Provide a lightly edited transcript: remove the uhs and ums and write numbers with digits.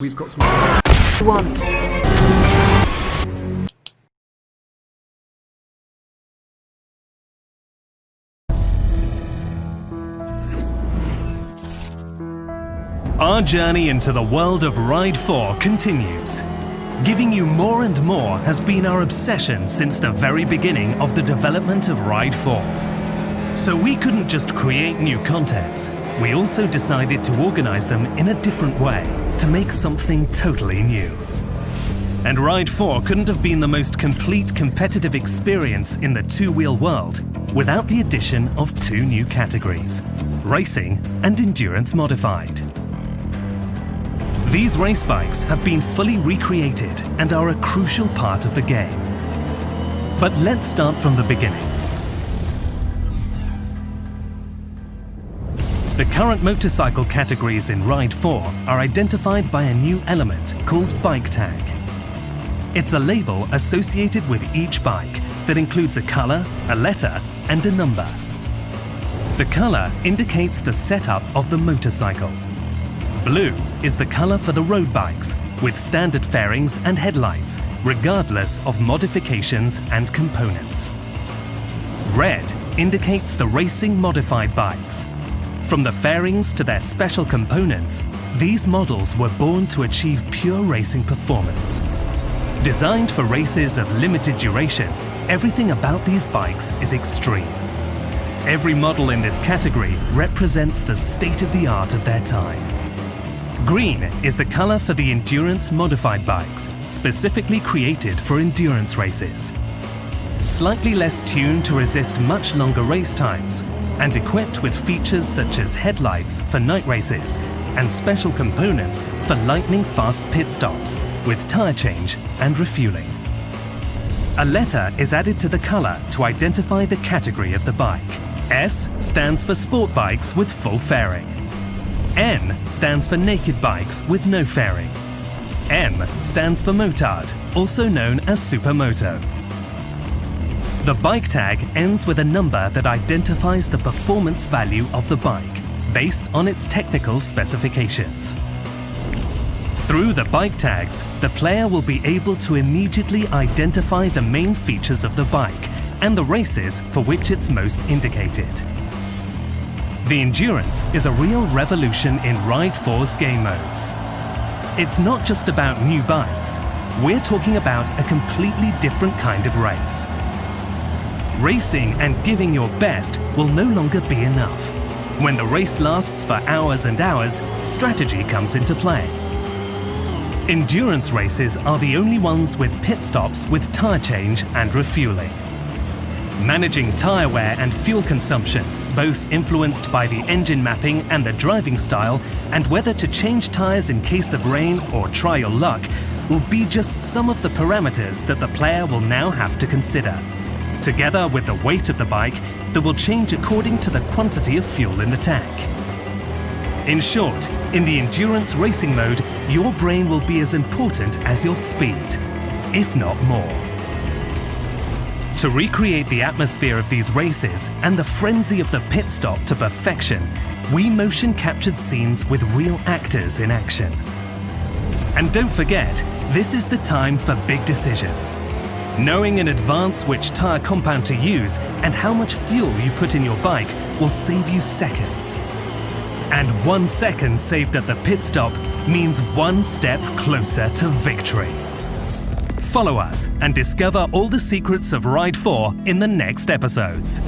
We've got some... Want. Our journey into the world of Ride 4 continues. Giving you more and more has been our obsession since the very beginning of the development of Ride 4. So we couldn't just create new content, we also decided to organize them in a different way to make something totally new. And Ride 4 couldn't have been the most complete competitive experience in the two-wheel world without the addition of two new categories, racing and endurance modified. These race bikes have been fully recreated and are a crucial part of the game. But let's start from the beginning. The current motorcycle categories in Ride 4 are identified by a new element called bike tag. It's a label associated with each bike that includes a color, a letter, and a number. The color indicates the setup of the motorcycle. Blue is the color for the road bikes, with standard fairings and headlights, regardless of modifications and components. Red indicates the racing modified bikes. From the fairings to their special components, these models were born to achieve pure racing performance. Designed for races of limited duration, everything about these bikes is extreme. Every model in this category represents the state-of-the-art of their time. Green is the color for the endurance modified bikes, specifically created for endurance races. Slightly less tuned to resist much longer race times, and equipped with features such as headlights for night races and special components for lightning-fast pit stops with tire change and refueling. A letter is added to the color to identify the category of the bike. S stands for sport bikes with full fairing. N stands for naked bikes with no fairing. M stands for motard, also known as supermoto. The bike tag ends with a number that identifies the performance value of the bike, based on its technical specifications. Through the bike tags, the player will be able to immediately identify the main features of the bike and the races for which it's most indicated. The Endurance is a real revolution in Ride 4's game modes. It's not just about new bikes, we're talking about a completely different kind of race. Racing and giving your best will no longer be enough. When the race lasts for hours and hours, strategy comes into play. Endurance races are the only ones with pit stops with tire change and refueling. Managing tire wear and fuel consumption, both influenced by the engine mapping and the driving style, and whether to change tires in case of rain or try your luck, will be just some of the parameters that the player will now have to consider, together with the weight of the bike that will change according to the quantity of fuel in the tank. In short, in the endurance racing mode, your brain will be as important as your speed, if not more. To recreate the atmosphere of these races and the frenzy of the pit stop to perfection, we motion captured scenes with real actors in action. And don't forget, this is the time for big decisions. Knowing in advance which tire compound to use and how much fuel you put in your bike will save you seconds. And 1 second saved at the pit stop means one step closer to victory. Follow us and discover all the secrets of Ride 4 in the next episodes.